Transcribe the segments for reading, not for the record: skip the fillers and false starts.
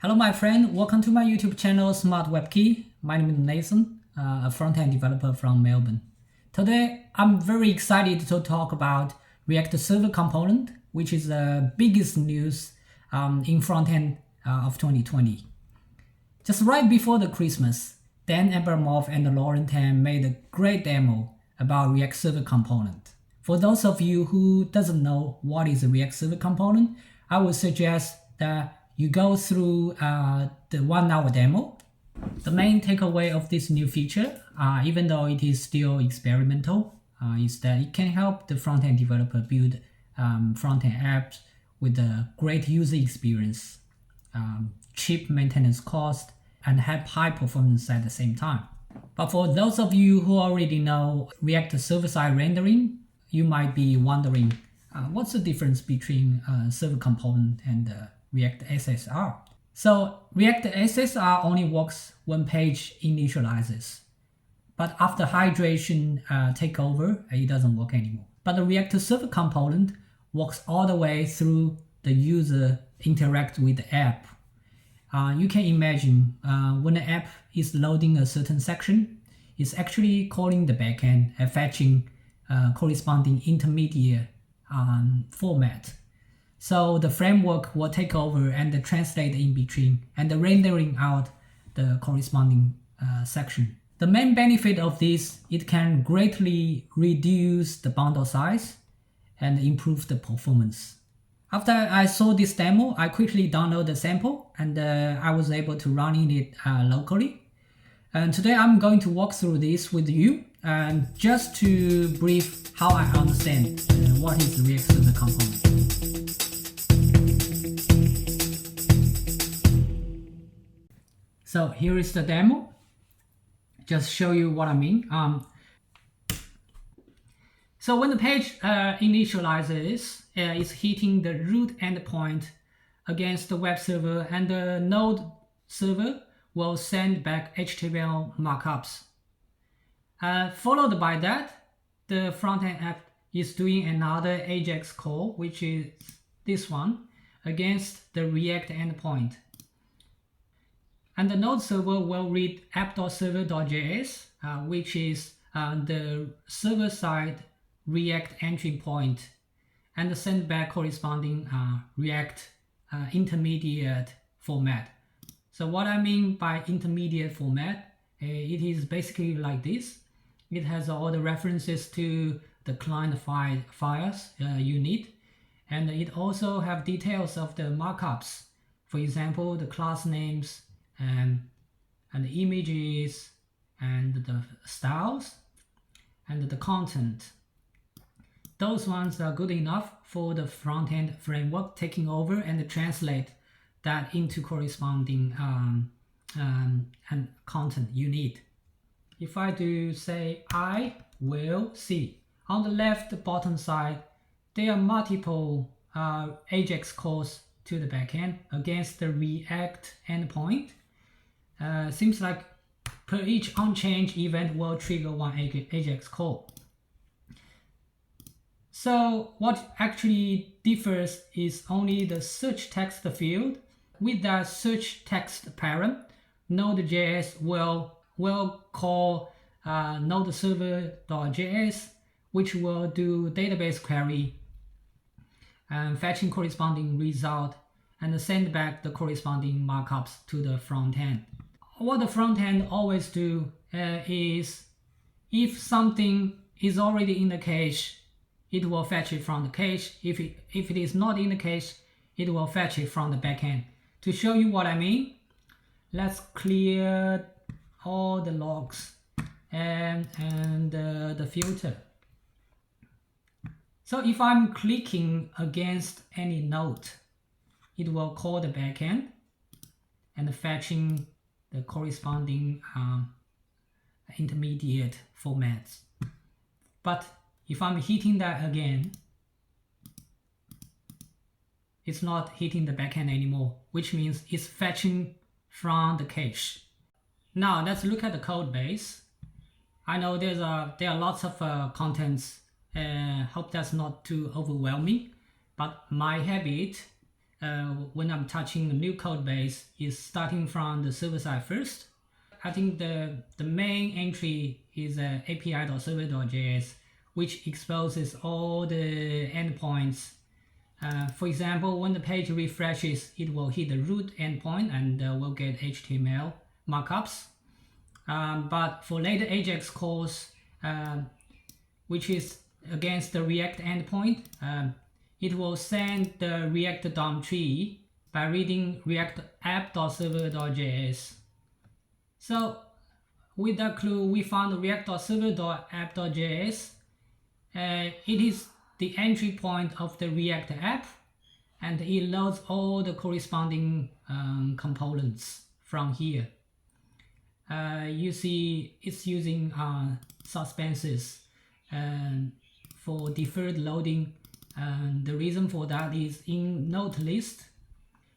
Hello, my friend. Welcome to my YouTube channel, Smart Web Key. My name is Nathan, a front-end developer from Melbourne. Today, I'm very excited to talk about React Server Component, which is the biggest news in front-end of 2020. Just right before the Christmas, Dan Abramov and Lauren Tan made a great demo about React Server Component. For those of you who doesn't know what is a React Server Component, I would suggest that you go through the 1-hour demo. The main takeaway of this new feature, even though it is still experimental, is that it can help the front-end developer build front-end apps with a great user experience, cheap maintenance cost, and have high performance at the same time. But for those of you who already know React server-side rendering, you might be wondering, what's the difference between server component and React SSR? So React SSR only works when page initializes, but after hydration takeover, it doesn't work anymore. But the React Server Component works all the way through the user interact with the app. You can imagine when the app is loading a certain section, it's actually calling the backend and fetching corresponding intermediate format. So the framework will take over and translate in between and rendering out the corresponding section. The main benefit of this, it can greatly reduce the bundle size and improve the performance. After I saw this demo, I quickly downloaded the sample and I was able to run it locally. And today I'm going to walk through this with you and just to brief how I understand what is the React Server Component. So here is the demo. Just show you what I mean. So when the page initializes, it's hitting the root endpoint against the web server, and the node server will send back HTML markups. Followed by that, the front-end app is doing another AJAX call, which is this one, against the React endpoint. And the node server will read app.server.js, which is the server-side React entry point, and send back corresponding React intermediate format. So what I mean by intermediate format, it is basically like this. It has all the references to the client files you need, and it also have details of the markups. For example, the class names and the images and the styles and the content. Those ones are good enough for the front-end framework taking over and translate that into corresponding and content you need. If I do say I will see, on the left bottom side, there are multiple AJAX calls to the backend against the React endpoint. Seems like per each onChange event will trigger one AJAX call. So what actually differs is only the search text field. With that search text parent, Node.js will call node server.js, which will do database query and fetching corresponding result and send back the corresponding markups to the front end. What the front end always do is if something is already in the cache, it will fetch it from the cache. If it is not in the cache, it will fetch it from the backend. To show you what I mean, let's clear all the logs and the filter. So if I'm clicking against any node, it will call the backend and fetching the corresponding intermediate formats. But if I'm hitting that again, it's not hitting the backend anymore, which means it's fetching from the cache. Now let's look at the code base. I know there are lots of contents. Hope that's not too overwhelming, but my habit when I'm touching a new code base is starting from the server side first. I think the main entry is api.server.js, which exposes all the endpoints. For example, when the page refreshes, it will hit the root endpoint and will get HTML markups. But for later AJAX calls, which is against the React endpoint, it will send the React DOM tree by reading React app.server.js. So with that clue, we found react.server.app.js. It is the entry point of the React app, and it loads all the corresponding components from here. You see it's using suspenses for deferred loading. The reason for that is in node list,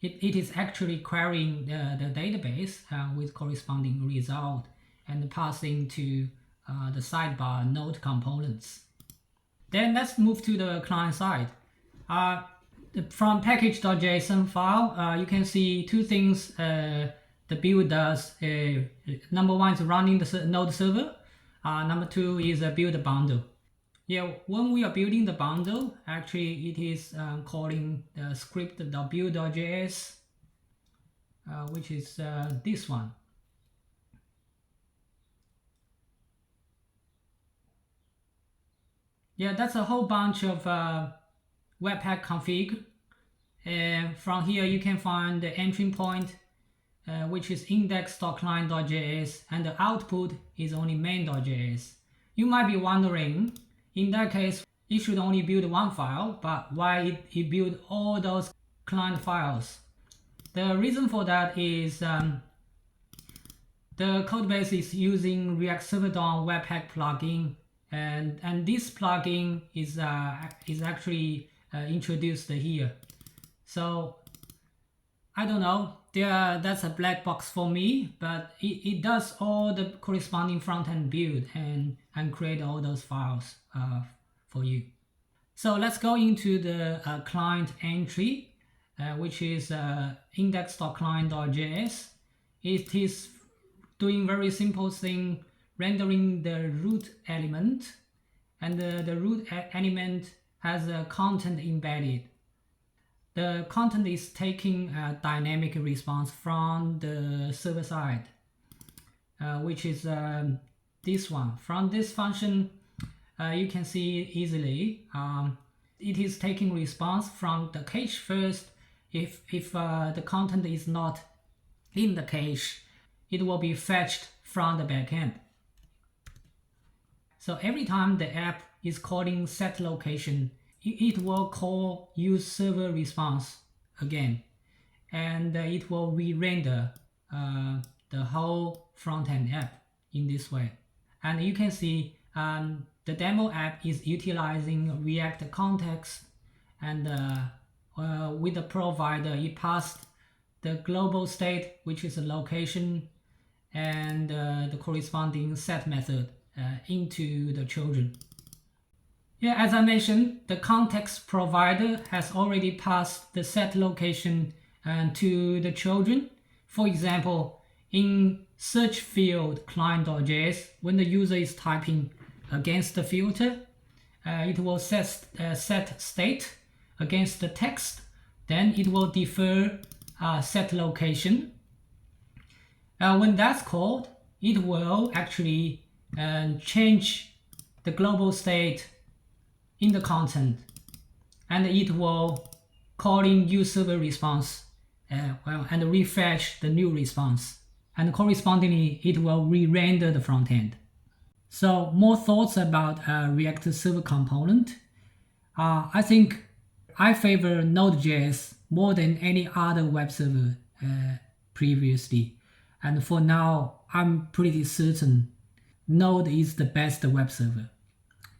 it is actually querying the database with corresponding result and passing to the sidebar node components. Then let's move to the client side. From package.json file, you can see two things the build does. Number one is running the node server. Number two is build a bundle. Yeah, when we are building the bundle, actually it is calling the script.build.js, which is this one. Yeah, that's a whole bunch of Webpack config. From here you can find the entry point, which is index.client.js, and the output is only main.js. You might be wondering, in that case, it should only build one file, but why it build all those client files? The reason for that is the codebase is using React Server DOM Webpack plugin, and this plugin is actually introduced here. So I don't know, that's a black box for me, but it does all the corresponding front-end build and create all those files for you. So let's go into the client entry, which is index.client.js. It is doing very simple thing, rendering the root element, and the root element has a content embedded. The content is taking a dynamic response from the server side, which is this one. From this function, you can see easily it is taking response from the cache first. If the content is not in the cache, it will be fetched from the backend. So every time the app is calling set location, it will call use server response again, and it will re-render the whole front-end app in this way. And you can see the demo app is utilizing React context, and with the provider, it passed the global state, which is a location, and the corresponding set method into the children. Yeah, as I mentioned, the context provider has already passed the set location to the children. For example, in search field client.js, when the user is typing against the filter, it will set state against the text. Then it will defer set location. When that's called, it will actually change the global state in the content, and it will call in use server response and refresh the new response, and correspondingly it will re-render the front end. So more thoughts about React Server component. I think I favor Node.js more than any other web server previously, and for now I'm pretty certain Node is the best web server.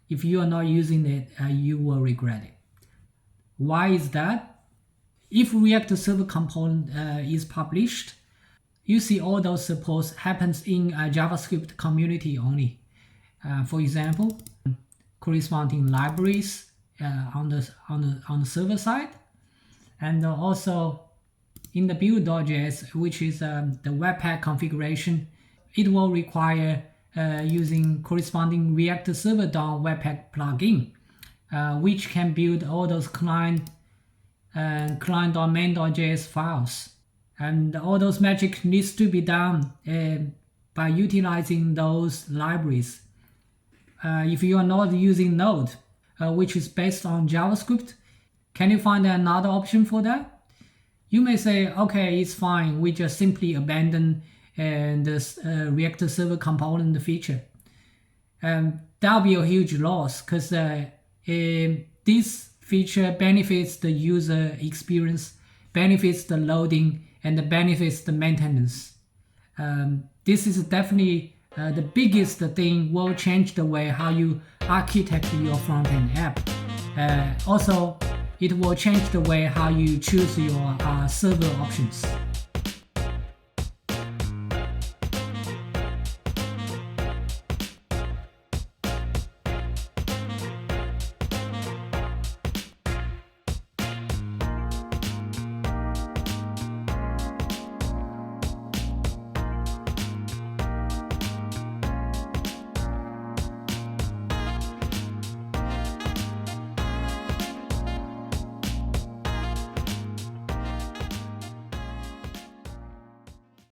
If you are not using it, you will regret it. Why is that? If React Server component is published, you see all those supports happens in a JavaScript community only. For example, corresponding libraries on the server side, And also in the build.js, which is the Webpack configuration, it will require using corresponding React Server.Webpack plugin, which can build all those client.main.js files. And all those magic needs to be done by utilizing those libraries. If you are not using Node, which is based on JavaScript, can you find another option for that? You may say, okay, it's fine, we just simply abandon this React Server component feature. That'll be a huge loss because this feature benefits the user experience, benefits the loading, and benefits the maintenance. This is definitely the biggest thing, will change the way how you architect your front-end app. Also, it will change the way how you choose your server options.